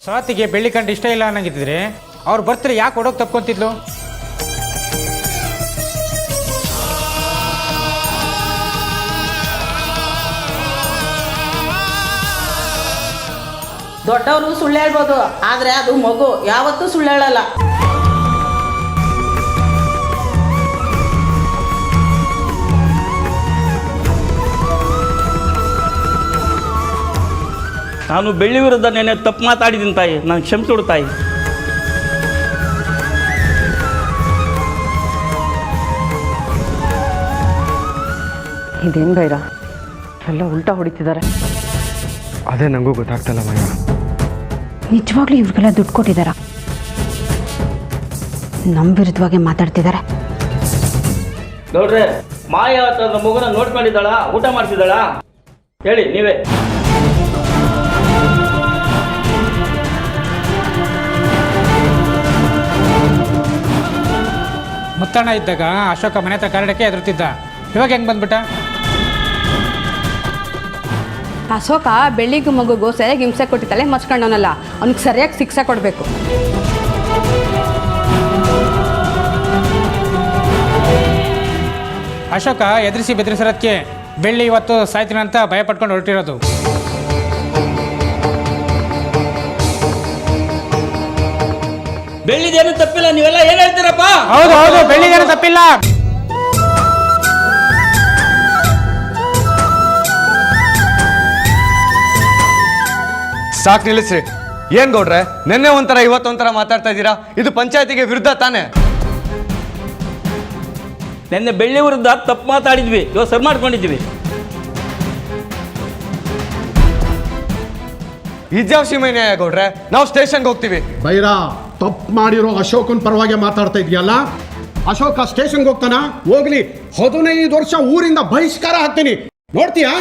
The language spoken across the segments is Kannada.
ಸ್ವಾತಿಗೆ ಬೆಳ್ಳಿ ಕಂಡು ಇಷ್ಟ ಇಲ್ಲ ಅನ್ನಂಗಿದ್ರೆ ಅವ್ರು ಬರ್ತಾರೆ ಯಾಕೆ ಹೊಡೋಕೆ ತಪ್ಕೊಂತಿದ್ಲು? ದೊಡ್ಡವರು ಸುಳ್ಳು ಹೇಳ್ಬೋದು, ಆದರೆ ಅದು ಮಗು ಯಾವತ್ತೂ ಸುಳ್ಳು ಹೇಳಲ್ಲ. ನಾನು ಬೆಳ್ಳಿ ವಿರುದ್ಧ ನೆನೆ ತಪ್ಪು ಮಾತಾಡಿದ್ದೀನಿ ತಾಯಿ, ನಾನು ಕ್ಷಮಿಸಿಬಿಡು ತಾಯಿ. ಇದೇನು ಬೈರ ಎಲ್ಲ ಉಲ್ಟಾ ಹೊಡಿತಿದ್ದಾರೆ. ಅದೇ ನನಗೂ ಗೊತ್ತಾಗ್ತಲ್ಲ ಮಯ್ಯ. ನಿಜವಾಗ್ಲೂ ಇವ್ರಿಗೆಲ್ಲ ದುಡ್ಡು ಕೊಟ್ಟಿದ್ದಾರ? ನಮ್ಮ ವಿರುದ್ಧವಾಗಿ ಮಾತಾಡ್ತಿದ್ದಾರೆ. ನೋಡ್ರೆ ಮಾಯ ತನ್ನ ಮಗುನ ನೋಡ್ಕೊಂಡಿದ್ದಾಳ, ಊಟ ಮಾಡ್ತಿದ್ದಾಳ? ಹೇಳಿ ನೀವೇ. ಮುತ್ತಣ್ಣ ಇದ್ದಾಗ ಅಶೋಕ ಮನೆ ಹತ್ರ ಕರಡಕ್ಕೆ ಎದುರುತ್ತಿದ್ದ, ಇವಾಗ ಹೆಂಗೆ ಬಂದ್ಬಿಟ್ಟ? ಅಶೋಕ ಬೆಳ್ಳಿಗೂ ಮಗುಗೂ ಸರಿಯಾಗಿ ಹಿಂಸೆ ಕೊಟ್ಟಿದ್ದಾಳೆ, ಮಚ್ಕೊಂಡವನಲ್ಲ, ಅವ್ನಿಗೆ ಸರಿಯಾಗಿ ಶಿಕ್ಷೆ ಕೊಡಬೇಕು. ಅಶೋಕ ಎದುರಿಸಿ ಬೆದರಿಸಿರೋದಕ್ಕೆ ಬೆಳ್ಳಿ ಇವತ್ತು ಸಾಯ್ತೀನಂತ ಭಯ ಪಟ್ಕೊಂಡು ಹೊರಟಿರೋದು. ಬೆಳ್ಳಿದೇನು ತಪ್ಪಿಲ್ಲ, ನೀವೆಲ್ಲ ಏನ್ ಹೇಳ್ತೀರಪ್ಪ? ಹೌದು ಹೌದು, ಬೆಳ್ಳಿದೇನು ತಪ್ಪಿಲ್ಲ. ಸಾಕು ನಿಲ್ಲಿಸ್ರಿ. ಏನ್ ಗೌಡ್ರೆ, ನಿನ್ನೆ ಒಂಥರ ಇವತ್ತೊಂಥರ ಮಾತಾಡ್ತಾ ಇದ್ದೀರಾ? ಇದು ಪಂಚಾಯತಿಗೆ ವಿರುದ್ಧ ತಾನೆ? ನಿನ್ನೆ ಬೆಳ್ಳಿ ವಿರುದ್ಧ ತಪ್ಪು ಮಾತಾಡಿದ್ವಿ, ಇವಾಗ ಸರಿ ಮಾಡ್ಕೊಂಡಿದ್ವಿ. ಇದ್ಯಾವ ಸೀಮೆನೇ ಗೌಡ್ರೆ, ನಾವು ಸ್ಟೇಷನ್ಗೆ ಹೋಗ್ತೀವಿ. ಬೈರಾ, ತಪ್ಪು ಮಾಡಿರೋ ಅಶೋಕನ್ ಪರವಾಗಿ ಮಾತಾಡ್ತಾ ಇದೆಯಲ್ಲ? ಅಶೋಕ ಸ್ಟೇಷನ್ಗೆ ಹೋಗ್ತಾನ? ಹೋಗ್ಲಿ, 15 ವರ್ಷ ಊರಿಂದ ಬಹಿಷ್ಕಾರ ಹಾಕ್ತೀನಿ, ನೋಡ್ತೀಯಾ?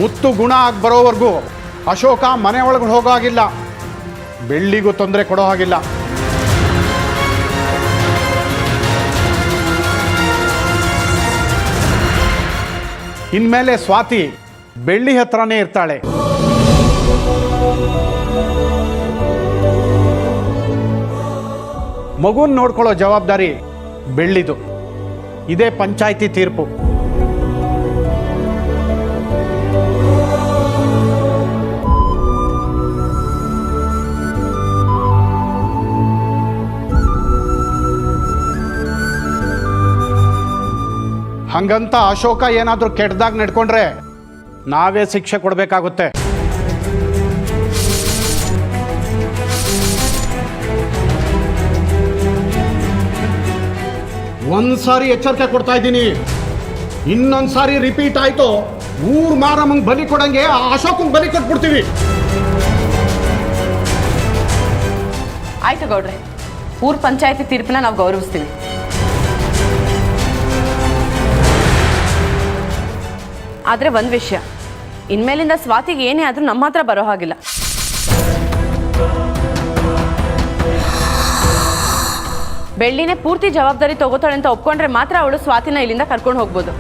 ಮುತ್ತು ಗುಣ ಆಗಿ ಬರೋವರೆಗೂ ಅಶೋಕ ಮನೆ ಒಳಗೆ ಹೋಗೋ ಹಾಗಿಲ್ಲ, ಬೆಳ್ಳಿಗೂ ತೊಂದರೆ ಕೊಡೋ ಹಾಗಿಲ್ಲ. ಇನ್ಮೇಲೆ ಸ್ವಾತಿ ಬೆಳ್ಳಿ ಹತ್ರನೇ ಇರ್ತಾಳೆ. ಮಗುನ್ ನೋಡ್ಕೊಳ್ಳೋ ಜವಾಬ್ದಾರಿ ಬೆಳ್ಳಿದು. ಇದೇ ಪಂಚಾಯಿತಿ ತೀರ್ಪು. ಹಂಗಂತ ಅಶೋಕ ಏನಾದರೂ ಕೆಟ್ಟದಾಗ ನಡ್ಕೊಂಡ್ರೆ ನಾವೇ ಶಿಕ್ಷೆ ಕೊಡಬೇಕಾಗುತ್ತೆ. ಒಂದ್ಸಾರಿ ಎಚ್ಚರಿಕೆ ಕೊಡ್ತಾ ಇದ್ದೀನಿ, ಇನ್ನೊಂದ್ಸಾರಿ ರಿಪೀಟ್ ಆಯ್ತು ಊರ್ ಮಾರಮ್ಮಂಗ್ ಬಲಿ ಕೊಡಂಗೆ ಆ ಅಶೋಕಂಗ್ ಬಲಿ ಕೊಟ್ಬಿಡ್ತೀವಿ. ಆಯ್ತು ಗೌಡ್ರೆ, ಊರ್ ಪಂಚಾಯತಿ ತೀರ್ಪನ್ನ ನಾವು ಗೌರವಿಸ್ತೀವಿ. ಆದರೆ ಒಂದು ವಿಷಯ, ಇನ್ಮೇಲಿಂದ ಸ್ವಾತಿಗೆ ಏನೇ ಆದರೂ ನಮ್ಮ ಹತ್ರ ಬರೋ ಹಾಗಿಲ್ಲ. ಬೆಳ್ಳಿನೇ ಪೂರ್ತಿ ಜವಾಬ್ದಾರಿ ತಗೋತಾಳೆ ಅಂತ ಒಪ್ಕೊಂಡ್ರೆ ಮಾತ್ರ ಅವಳು ಸ್ವಾತಿನ ಇಲ್ಲಿಂದ ಕರ್ಕೊಂಡು ಹೋಗ್ಬೋದು.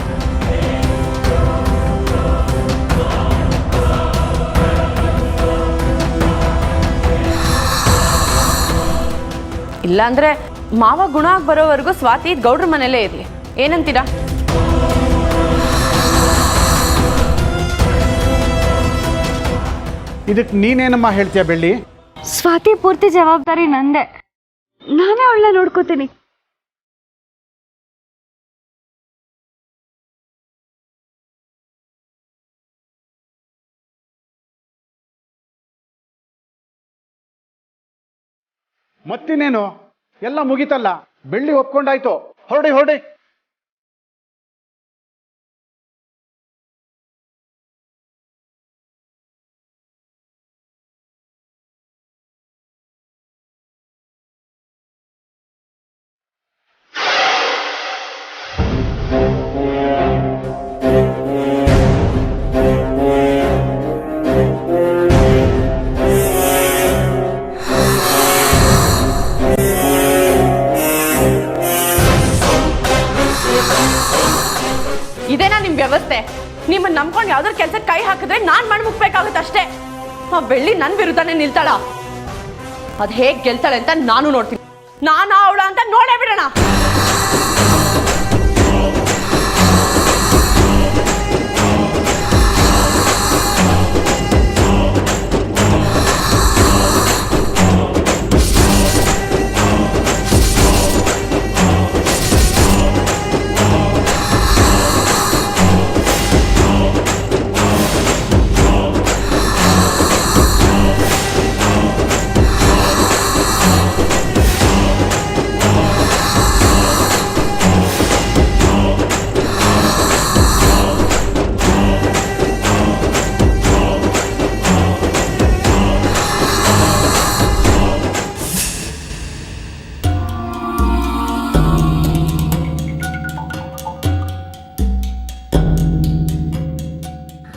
ಇಲ್ಲಾಂದ್ರೆ ಮಾವ ಗುಣ ಆಗಿ ಬರೋವರೆಗೂ ಸ್ವಾತಿ ಗೌಡ್ರ ಮನೆಯಲ್ಲೇ ಇರಲಿ, ಏನಂತೀರಾ? ಇದಕ್ಕೆ ನೀನೇನಮ್ಮ ಹೇಳ್ತೀಯ ಬೆಳ್ಳಿ? ಸ್ವಾತಿ ಪೂರ್ತಿ ಜವಾಬ್ದಾರಿ ನಂದೆ, ನಾನೇ ಅವಳನ್ನ ನೋಡ್ಕೋತೀನಿ. ಮತ್ತಿನ್ನೇನು, ಎಲ್ಲ ಮುಗಿತಲ್ಲ, ಬೆಳ್ಳಿ ಒಪ್ಕೊಂಡಾಯ್ತು, ಹೊರಡಿ ಹೊರಡಿ. ಇದೇನಾ ನಿಮ್ ವ್ಯವಸ್ಥೆ? ನಿಮ್ಮನ್ನ ನಂಬ್ಕೊಂಡು ಯಾವ್ದಾರು ಕೆಲ್ಸಕ್ಕೆ ಕೈ ಹಾಕಿದ್ರೆ ನಾನ್ ಮಾಡಿ ಮುಗ್ಬೇಕಾಗುತ್ತೆ ಅಷ್ಟೇ. ಆ ಬೆಳ್ಳಿ ನನ್ ವಿರುದ್ಧನೇ ನಿಲ್ತಾಳ. ಅದ್ ಹೇಗ್ ಗೆಲ್ತಾಳೆ ಅಂತ ನಾನು ನೋಡ್ತೀನಿ. ನಾನಾ ಅವಳ ಅಂತ ನೋಡೇ ಬಿಡೋಣ.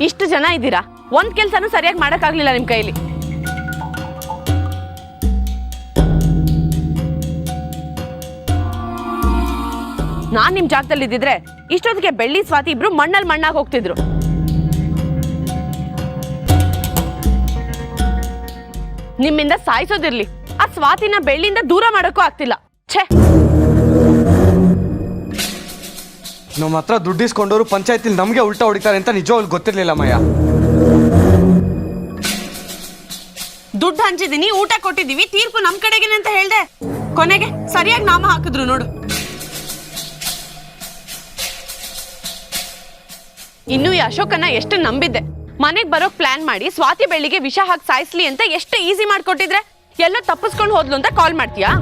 ಇಷ್ಟು ಜನ ಇದ್ದೀರಾ, ಒಂದ್ ಕೆಲ್ಸನೂ ಸರಿಯಾಗಿ ಮಾಡಕ್ಕಾಗ್ಲಿಲ್ಲ ನಿಮ್ ಕೈಲಿ. ನಾನ್ ನಿಮ್ ಜಾಗದಲ್ಲಿ ಇದ್ದಿದ್ರೆ ಇಷ್ಟೊತ್ತಿಗೆ ಬೆಳ್ಳಿ ಸ್ವಾತಿ ಇಬ್ರು ಮಣ್ಣಲ್ಲಿ ಮಣ್ಣಾಗಿ ಹೋಗ್ತಿದ್ರು. ನಿಮ್ಮಿಂದ ಸಾಯಿಸೋದಿರ್ಲಿ, ಆ ಸ್ವಾತಿನ ಬೆಳ್ಳಿಯಿಂದ ದೂರ ಮಾಡೋಕ್ಕೂ ಆಗ್ತಿಲ್ಲ. ಛೇ, ನಮ್ಮ ಹತ್ರ ದುಡ್ಡಿಸ್ಕೊಂಡವರು ಪಂಚಾಯತಿಲಿ ನಮಗೆ ಉಲ್ಟಾ ಹೊಡಿತಾರೆ ಅಂತ ನಿಜವಾಗ್ಲೂ ಗೊತ್ತಿರ್ಲಿಲ್ಲ ಮಯ್ಯ. ದುಡ್ಡು ಹಂಚಿದೀನಿ, ಊಟ ಕೊಟ್ಟಿದೀವಿ, ತೀರ್ಪು ನಮ್ ಕಡೆಗೇನೆ ಅಂತ ಹೇಳ್ದೆ. ಕೊನೆಗೆ ಸರಿಯಾಗಿ ನಾಮ ಹಾಕಿದ್ರು ನೋಡು. ಇನ್ನು ಈ ಅಶೋಕನ್ನ ಎಷ್ಟು ನಂಬಿದ್ದೆ. ಮನೆಗ್ ಬರೋಕ್ ಪ್ಲಾನ್ ಮಾಡಿ ಸ್ವಾತಿ ಬೆಳ್ಳಿಗೆ ವಿಷ ಹಾಕಿ ಸಾಯಿಸ್ಲಿ ಅಂತ ಎಷ್ಟು ಈಸಿ ಮಾಡ್ಕೊಟ್ಟಿದ್ರೆ ಎಲ್ಲ ತಪ್ಪಿಸ್ಕೊಂಡು ಹೋದ್ಲು ಅಂತ ಕಾಲ್ ಮಾಡ್ತೀಯಾ?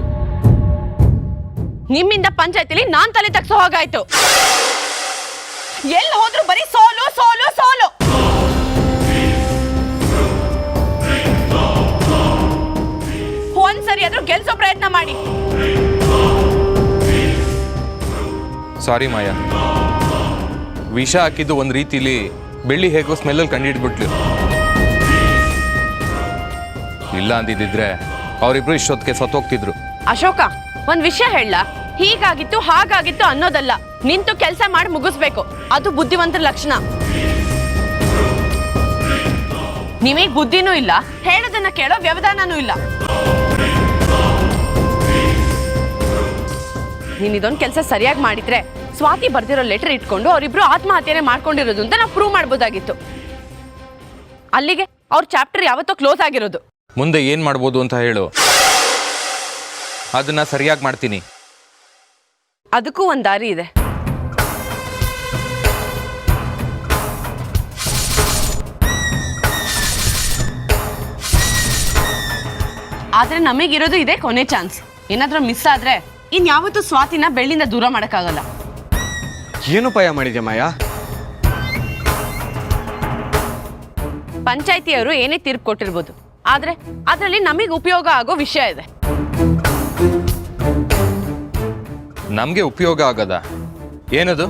ನಿಮ್ಮಿಂದ ಪಂಚಾಯತಿಲಿ ನಾನ್ ತಲೆ ತಗ್ಸೋ ಹಾಗಾಯ್ತು. ಎಲ್ಲಿ ಹೋದ್ರು ಬರೀ ಸೋಲು ಸೋಲು ಸೋಲು. ಒಂದ್ಸರಿ ಆದ್ರೂ ಗೆಲ್ಸೋ ಪ್ರಯತ್ನ ಮಾಡಿ. ಸಾರಿ ಮಾಯಾ, ವಿಷ ಹಾಕಿದ್ದು ಒಂದು ರೀತಿಲಿ ಬೆಳ್ಳಿ ಹೇಗೋ ಸ್ಮೆಲ್ಲಲ್ಲಿ ಕಂಡಿಡ್ಬಿಟ್ಲು. ಇಲ್ಲ ಅಂದಿದ್ದಿದ್ರೆ ಅವರಿಬ್ರು ಇಷ್ಟೊತ್ತಿಗೆ ಸತ್ತೋಗ್ತಿದ್ರು. ಅಶೋಕ, ಒಂದ್ ವಿಷಯ ಹೇಳ, ಹೀಗಾಗಿತ್ತು ಹಾಗಾಗಿತ್ತು ಅನ್ನೋದಲ್ಲ, ನಿಂತು ಕೆಲಸ ಮಾಡಿ ಮುಗಿಸ್ಬೇಕು. ಅದು ಬುದ್ಧಿವಂತರ ಲಕ್ಷಣ. ನಿಮಗ್ ಬುದ್ಧಿನೂ ಇಲ್ಲ, ಹೇಳೋದನ್ನ ಕೇಳೋ ವ್ಯವಧಾನನೂ ಇಲ್ಲ. ನೀನ್ ಇದೊಂದು ಕೆಲಸ ಸರಿಯಾಗಿ ಮಾಡಿದ್ರೆ ಸ್ವಾತಿ ಬರ್ದಿರೋ ಲೆಟರ್ ಇಟ್ಕೊಂಡು ಅವರಿಬ್ರು ಆತ್ಮಹತ್ಯೆನೆ ಮಾಡ್ಕೊಂಡಿರೋದು ಅಂತ ನಾವು ಪ್ರೂವ್ ಮಾಡ್ಬೋದಾಗಿತ್ತು. ಅಲ್ಲಿಗೆ ಅವ್ರ ಚಾಪ್ಟರ್ ಯಾವತ್ತೋ ಕ್ಲೋಸ್ ಆಗಿರೋದು. ಮುಂದೆ ಏನ್ ಮಾಡ್ಬೋದು ಅಂತ ಹೇಳು, ಅದನ್ನ ಸರಿಯಾಗಿ ಮಾಡ್ತೀನಿ. ಅದಕ್ಕೂ ಒಂದ್ ದಾರಿ ಇದೆ. ಆದ್ರೆ ನಮಗಿರೋದು ಇದೆ ಕೊನೆ ಚಾನ್ಸ್. ಏನಾದ್ರೂ ಮಿಸ್ ಆದ್ರೆ ಇನ್ಯಾವತ್ತೂ ಸ್ವಾತಿನ ಬೆಳ್ಳಿಂದ ದೂರ ಮಾಡಕ್ಕಾಗಲ್ಲ. ಏನು ಉಪಾಯ ಮಾಡಿದ್ಯಾ ಮಾಯಾ? ಪಂಚಾಯತಿಯವರು ಏನೇ ತೀರ್ಪು ಕೊಟ್ಟಿರ್ಬೋದು, ಆದ್ರೆ ಅದರಲ್ಲಿ ನಮಗೆ ಉಪಯೋಗ ಆಗೋ ವಿಷಯ ಇದೆ. ನಮ್ಗೆ ಉಪಯೋಗ ಆಗದ ಏನದು?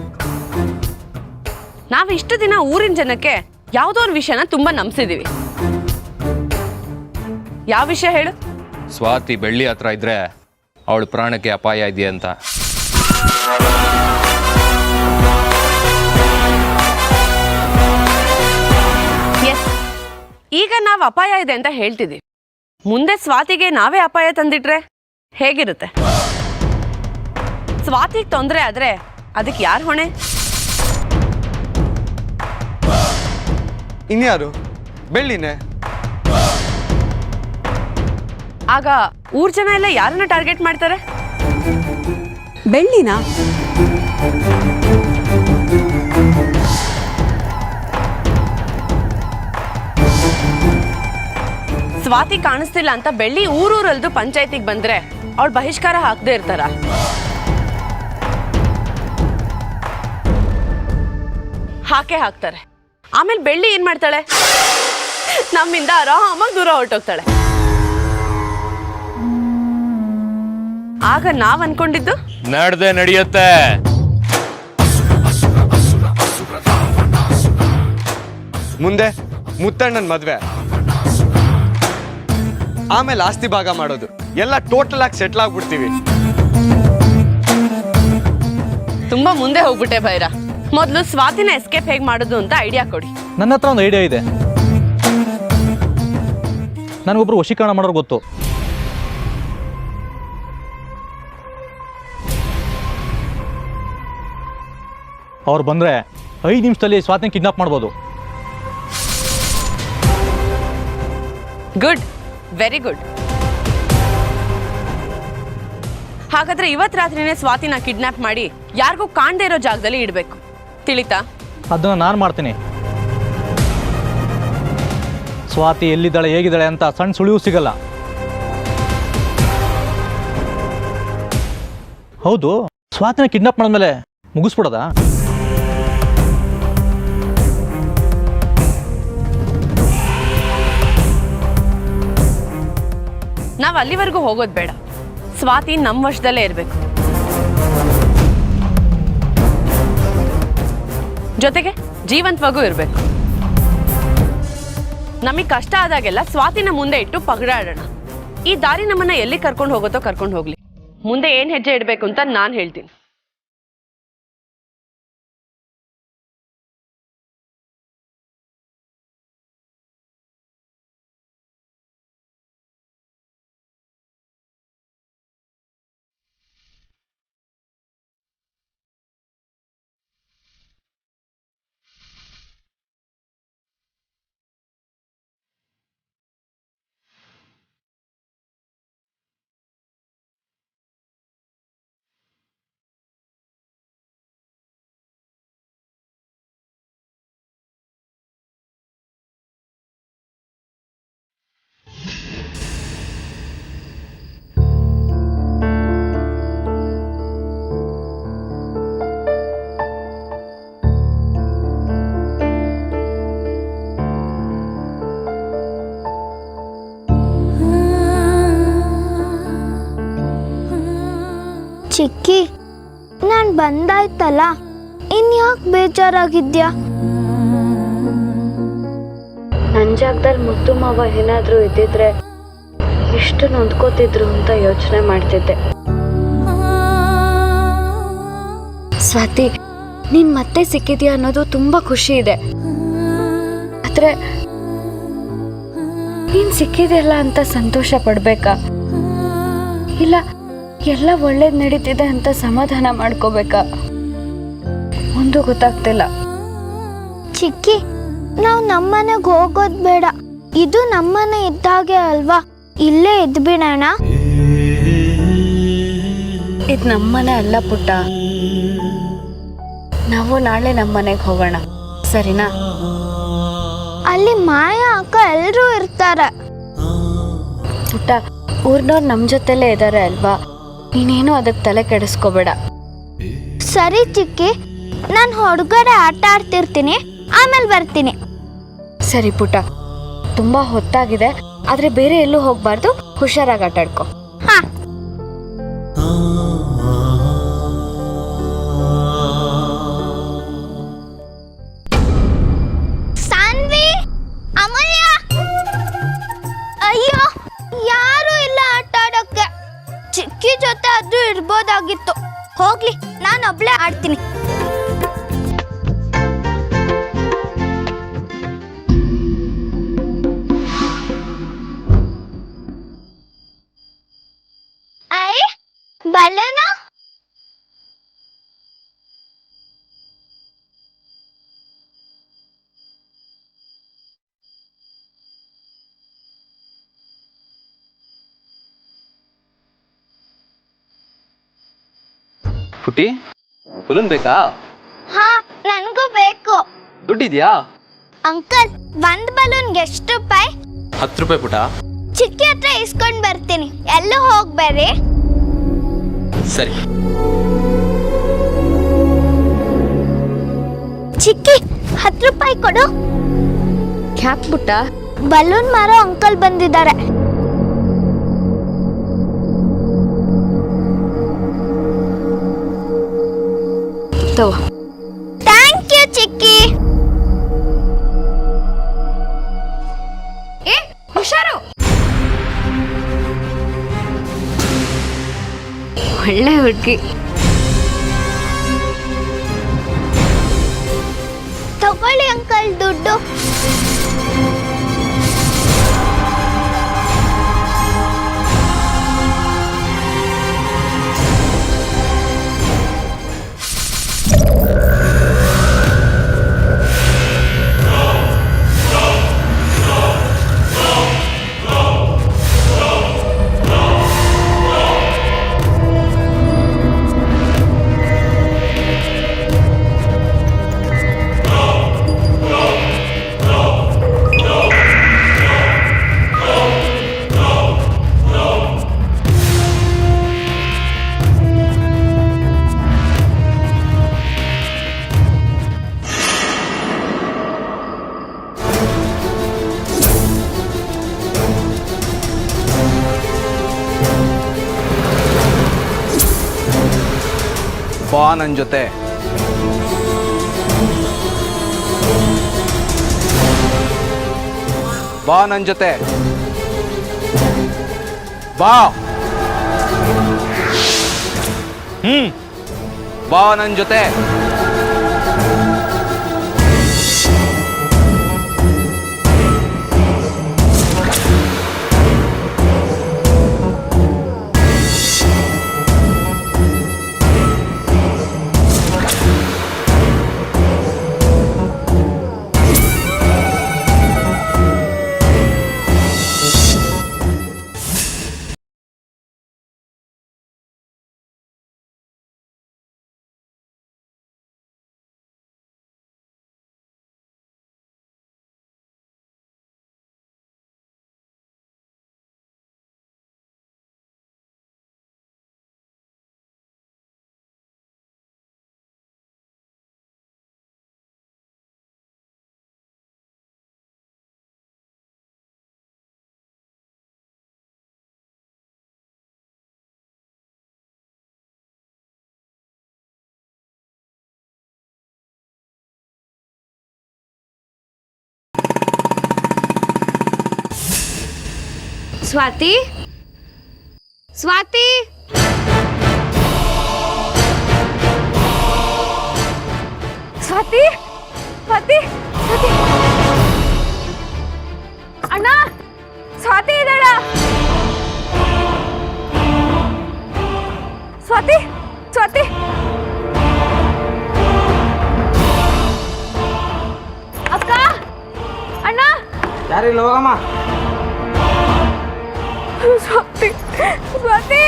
ನಾವ್ ಇಷ್ಟು ದಿನ ಊರಿನ ಜನಕ್ಕೆ ಯಾವ್ದೋ ಒಂದು ವಿಷಯನ ತುಂಬಾ ನಂಬಿಸಿದೀವಿ. ಯಾವ ವಿಷಯ ಹೇಳು? ಸ್ವಾತಿ ಬೆಳ್ಳಿ ಹತ್ರ ಇದ್ರೆ ಅವಳ ಪ್ರಾಣಕ್ಕೆ ಅಪಾಯ ಇದೆಯಾ ಅಂತ. ಎಸ್, ಈಗ ನಾವ್ ಅಪಾಯ ಇದೆ ಅಂತ ಹೇಳ್ತಿದ್ದೀವಿ. ಮುಂದೆ ಸ್ವಾತಿಗೆ ನಾವೇ ಅಪಾಯ ತಂದಿಟ್ರೆ ಹೇಗಿರುತ್ತೆ? ಸ್ವಾತಿಗೆ ತೊಂದರೆ ಆದ್ರೆ ಅದಕ್ಕೆ ಯಾರು ಹೊಣೆ? ಇನ್ಯಾರು? ಬೆಳ್ಳಿನೇ. ಆಗ ಊರ್ ಜನ ಎಲ್ಲ ಯಾರನ್ನ ಟಾರ್ಗೆಟ್ ಮಾಡ್ತಾರೆ? ಬೆಳ್ಳಿನ ಸ್ವಾತಿ ಕಾಣಿಸ್ತಿಲ್ಲ ಅಂತ ಬೆಳ್ಳಿ ಊರೂರಲ್ದು ಪಂಚಾಯತಿಗೆ ಬಂದ್ರೆ ಅವಳು ಬಹಿಷ್ಕಾರ ಹಾಕದೇ ಇರ್ತಾರ? ಹಾಕೇ ಹಾಕ್ತಾರೆ. ಆಮೇಲೆ ಬೆಳ್ಳಿ ಏನ್ ಮಾಡ್ತಾಳೆ? ನಮ್ಮಿಂದ ಆರಾಮಾಗಿ ದೂರ ಹೊರಟೋಗ್ತಾಳೆ. ಆಗ ನಾವ್ ಅನ್ಕೊಂಡಿದ್ದು ನಡ್ದೆ ನಡೆಯುತ್ತೆ. ಮುಂದೆ ಮುತ್ತಣ್ಣನ ಮದ್ವೆ, ಆಮೇಲೆ ಆಸ್ತಿ ಭಾಗ ಮಾಡೋದು, ಎಲ್ಲ ಟೋಟಲ್ ಆಗಿ ಸೆಟ್ಲ್ ಆಗ್ಬಿಡ್ತೀವಿ. ತುಂಬಾ ಮುಂದೆ ಹೋಗ್ಬಿಟ್ಟೆ ಭೈರ. ಮೊದಲು ಸ್ವಾತಿನ ಎಸ್ಕೇಪ್ ಹೇಗೆ ಮಾಡೋದು ಅಂತ ಐಡಿಯಾ ಕೊಡಿ. ನನ್ನ ಹತ್ರ ಒಂದು ಐಡಿಯಾ ಇದೆ. ನನಗೊಬ್ರು ವಶೀಕರಣ ಮಾಡೋರು ಗೊತ್ತು. ಅವ್ರು ಬಂದರೆ 5 ನಿಮಿಷದಲ್ಲಿ ಸ್ವಾತಿನ ಕಿಡ್ನಾಪ್ ಮಾಡ್ಬೋದು. Good, very good. ಹಾಗಾದ್ರೆ ಇವತ್ತು ರಾತ್ರಿನೇ ಸ್ವಾತಿನ ಕಿಡ್ನಾಪ್ ಮಾಡಿ ಯಾರಿಗೂ ಕಾಣದೇ ಇರೋ ಜಾಗದಲ್ಲಿ ಇಡಬೇಕು, ತಿಳಿತಾ? ಅದನ್ನು ನಾನು ಮಾಡ್ತೀನಿ. ಸ್ವಾತಿ ಎಲ್ಲಿದ್ದಾಳೆ ಹೇಗಿದ್ದಾಳೆ ಅಂತ ಸಣ್ಣ ಸುಳಿವು ಸಿಗಲ್ಲ. ಹೌದು, ಸ್ವಾತಿನ ಕಿಡ್ನಾಪ್ ಮಾಡಿದ್ಮೇಲೆ ಮುಗಿಸ್ಬಿಡೋದಾ? ನಾವು ಅಲ್ಲಿವರೆಗೂ ಹೋಗೋದು ಬೇಡ. ಸ್ವಾತಿ ನಮ್ಮ ವಶದಲ್ಲೇ ಇರಬೇಕು. ಜೊತೆಗೆ ಜೀವಂತವಾಗೂ ಇರಬೇಕು. ನಮಗೆ ಕಷ್ಟ ಆದಾಗೆಲ್ಲ ಸ್ವಾತಿನ ಮುಂದೆ ಇಟ್ಟು ಪಗಡಾಡೋಣ. ಈ ದಾರಿ ನಮ್ಮನ್ನ ಎಲ್ಲಿ ಕರ್ಕೊಂಡು ಹೋಗುತ್ತೋ ಕರ್ಕೊಂಡು ಹೋಗ್ಲಿ. ಮುಂದೆ ಏನ್ ಹೆಜ್ಜೆ ಇಡಬೇಕು ಅಂತ ನಾನು ಹೇಳ್ತೀನಿ. ಚಿಕ್ಕಿ, ನಾನು ಬಂದಾಯ್ತಲ್ಲ, ಇನ್ಯಾಕೆ ಬೇಜಾರಾಗಿದ್ಯಾ? ನನ್ನ ಜಾಗದಲ್ಲಿ ಮುತ್ತು ಮಾವ ಏನಾದರೂ ಇದ್ದಿದ್ರೆ ಎಷ್ಟು ನೊಂದ್ಕೋತಿದ್ರು ಅಂತ ಯೋಚನೆ ಮಾಡ್ತಿದ್ದೆ. ಸ್ವಾತಿ, ನೀನ್ ಮತ್ತೆ ಸಿಕ್ಕಿದ್ಯಾ ಅನ್ನೋದು ತುಂಬಾ ಖುಷಿ ಇದೆ. ಆದ್ರೆ ನೀನ್ ಸಿಕ್ಕಿದೆಯಲ್ಲ ಅಂತ ಸಂತೋಷ ಪಡ್ಬೇಕಾ, ಇಲ್ಲ ಎಲ್ಲ ಒಳ್ಳೇದ್ ನಡೀತಿದೆ ಅಂತ ಸಮಾಧಾನ ಮಾಡ್ಕೋಬೇಕಾ? ಒಂದು ಗೊತ್ತಾಗ್ತಿಲ್ಲ. ಚಿಕ್ಕಿ, ನಾವು ನಮ್ಮನೆಗೆ ಹೋಗೋದ್ ಬೇಡ. ಇದು ನಮ್ಮನೆ ಇದ್ದಾಗೆ ಅಲ್ವಾ, ಇಲ್ಲೇ ಇದ್ಬಿಡೋಣ. ಇದು ನಮ್ಮನೆ ಅಲ್ಲ ಪುಟ್ಟ, ನಾವು ನಾಳೆ ನಮ್ಮನೆಗೆ ಹೋಗೋಣ, ಸರಿನಾ? ಅಲ್ಲಿ ಮಾಯಾ ಅಕ್ಕ ಎಲ್ಲರೂ ಇರ್ತಾರೆ. ಪುಟ್ಟ, ಊರ್ನವ್ರು ನಮ್ಮ ಜೊತೆಲೇ ಇದ್ದಾರೆ ಅಲ್ವಾ, ನೀನೇನು ಅದಕ್ಕೆ ತಲೆ ಕೆಡಿಸ್ಕೋಬೇಡ. ಸರಿ ಚಿಕ್ಕಿ, ನಾನು ಹೊರಗಡೆ ಆಟ ಆಡ್ತಿರ್ತೀನಿ, ಆಮೇಲೆ ಬರ್ತೀನಿ. ಸರಿ ಪುಟ್ಟ, ತುಂಬಾ ಹೊತ್ತಾಗಿದೆ, ಆದ್ರೆ ಬೇರೆ ಎಲ್ಲೂ ಹೋಗ್ಬಾರ್ದು, ಹುಷಾರಾಗಿ ಆಟ ಆಡ್ಕೊ. ಹಾ. ಸಾನ್ವಿ, ಅಮೂಲ್ಯ, ಅಯ್ಯೋ ಯಾರು ಇಲ್ಲ ಆಟ ಆಡೋಕ್ಕೆ. ಚಿಕ್ಕಿ ಜೊತೆ ಅದು ಇರ್ಬೋದಾಗಿತ್ತು. ಹೋಗ್ಲಿ, ನಾನು ಒಬ್ಳೆ ಆಡ್ತೀನಿ. ಐ ಬಲನ ಪುಟಿ, ಬಲೂನ್ ಬೇಕಾ? ಹಾ, ನನಗೂ ಬೇಕು. ದುಡ್ಡಿದ್ಯಾ? ಅಂಕಲ್, ಒಂದ್ ಬಲೂನ್ಗೆ ಎಷ್ಟು ರೂಪಾಯಿ? 10 ರೂಪಾಯಿ ಪುಟ. ಚಿಕ್ಕಿ ಹತ್ರ ಇಸ್ಕೊಂಡ್ ಬರ್ತೀನಿ, ಎಲ್ಲೂ ಹೋಗ್ಬೇಡಿ. ಸರಿ. ಚಿಕ್ಕಿ, 10 ರೂಪಾಯಿ ಕೊಡು. ಯಾಕೆ ಪುಟ್ಟ? ಬಲೂನ್ ಮಾರೋ ಅಂಕಲ್ ಬಂದಿದ್ದಾರೆ. ಥ್ಯಾಂಕ್ ಯು ಚಿಕ್ಕಿ. ಏ ಹುಷಾರು. ಒಳ್ಳೆ ಹುಡುಗಿ. ತಗೊಳ್ಳಿ ಅಂಕಲ್ ದುಡ್ಡು. ಬಾ ನನ್ನ ಜೊತೆ. ಬಾ ನನ್ನ ಜೊತೆ. ಬಾ. ಬಾ ನನ್ನ ಜೊತೆ. ಸ್ವಾತಿ, ಸ್ವಾತಿ, ಸ್ವಾತಿ, ಸ್ವಾತಿ, ಸ್ವಾತಿ, ಅಣ್ಣ, ಸ್ವಾತಿ ಇದ್ದಾಳ? ಸ್ವಾತಿ, ಸ್ವಾತಿ, ಅಕ್ಕ, ಅಣ್ಣ, ಯಾರಿಲ್ಲ ಹೋಗಮ್ಮ. ಸ್ವಾತಿ, ಸ್ವಾತಿ,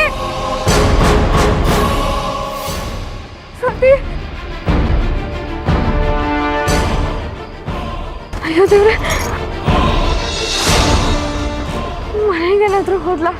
ಸ್ವಾತಿ, ಅಯ್ಯೋ ದೇವ್ರೆ, ಮನೆಗೇನಾದ್ರೂ ಹೋದ್ಲಾ?